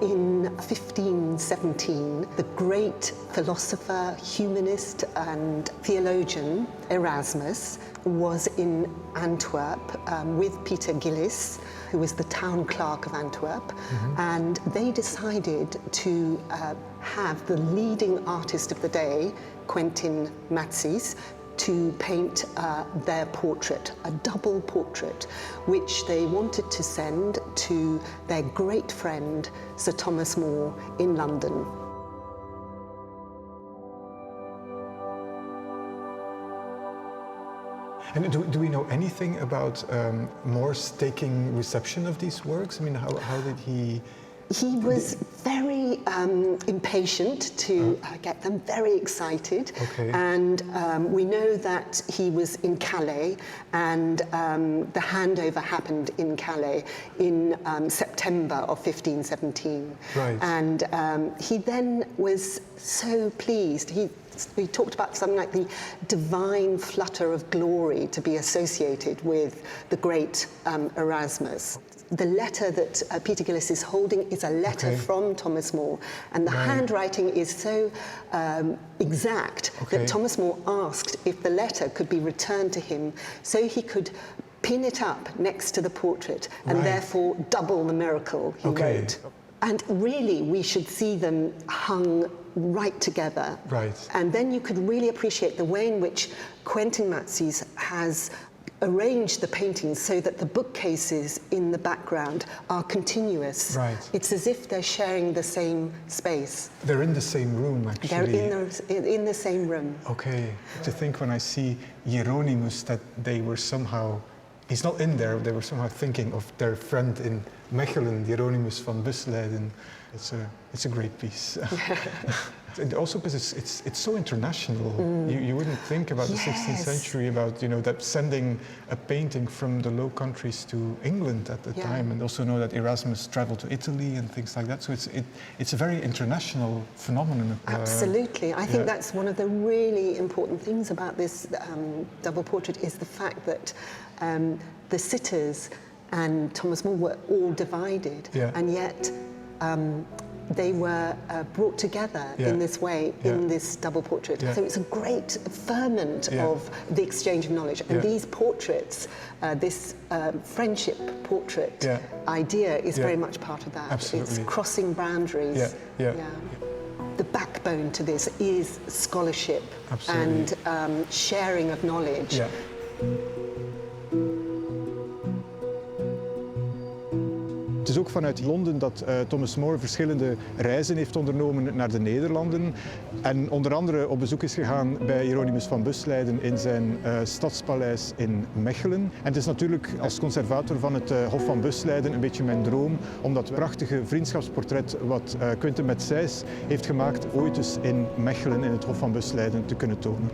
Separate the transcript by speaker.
Speaker 1: In 1517, the great philosopher, humanist and theologian Erasmus was in Antwerp with Peter Gillis, who was the town clerk of Antwerp, and they decided to have the leading artist of the day, Quentin Matsys, to paint their portrait, a double portrait, which they wanted to send to their great friend, Sir Thomas More, in London.
Speaker 2: And do we know anything about More's taking reception of these works? I mean, how did he...
Speaker 1: He was very impatient to get them, very excited.
Speaker 2: Okay.
Speaker 1: And we know that he was in Calais, and the handover happened in Calais in September of 1517.
Speaker 2: Right.
Speaker 1: And he then was so pleased. We talked about something like the divine flutter of glory to be associated with the great Erasmus. The letter that Peter Gillis is holding is a letter from Thomas More, and the handwriting is so exact that Thomas More asked if the letter could be returned to him so he could pin it up next to the portrait and therefore double the miracle he wrote. And really, we should see them hung right together.
Speaker 2: Right.
Speaker 1: And then you could really appreciate the way in which Quentin Matsys has arranged the paintings so that the bookcases in the background are continuous.
Speaker 2: Right.
Speaker 1: It's as if they're sharing the same space.
Speaker 2: They're in the same room, actually.
Speaker 1: They're in the same room.
Speaker 2: Okay. To think when I see Hieronymus that they were somehow, he's not in there, they were somehow thinking of their friend in Mechelen, Hiëronymus van Busleyden. It's a great piece. And also because it's so international. You wouldn't think about the 16th century about that sending a painting from the Low Countries to England at the time, and also know that Erasmus traveled to Italy and things like that. So it's a very international phenomenon.
Speaker 1: Absolutely, I think that's one of the really important things about this double portrait is the fact that the sitters and Thomas More were all divided, and yet they were brought together in this way, in this double portrait. So it's a great ferment of the exchange of knowledge. And these portraits, this friendship portrait idea is very much part of that.
Speaker 2: Absolutely.
Speaker 1: It's crossing boundaries. The backbone to this is scholarship and sharing of knowledge.
Speaker 2: Het is ook vanuit Londen dat Thomas More verschillende reizen heeft ondernomen naar de Nederlanden. En onder andere op bezoek is gegaan bij Hieronymus van Busleyden in zijn stadspaleis in Mechelen. En het is natuurlijk als conservator van het Hof van Busleyden een beetje mijn droom om dat prachtige vriendschapsportret wat Quentin Matsys heeft gemaakt ooit dus in Mechelen in het Hof van Busleyden te kunnen tonen.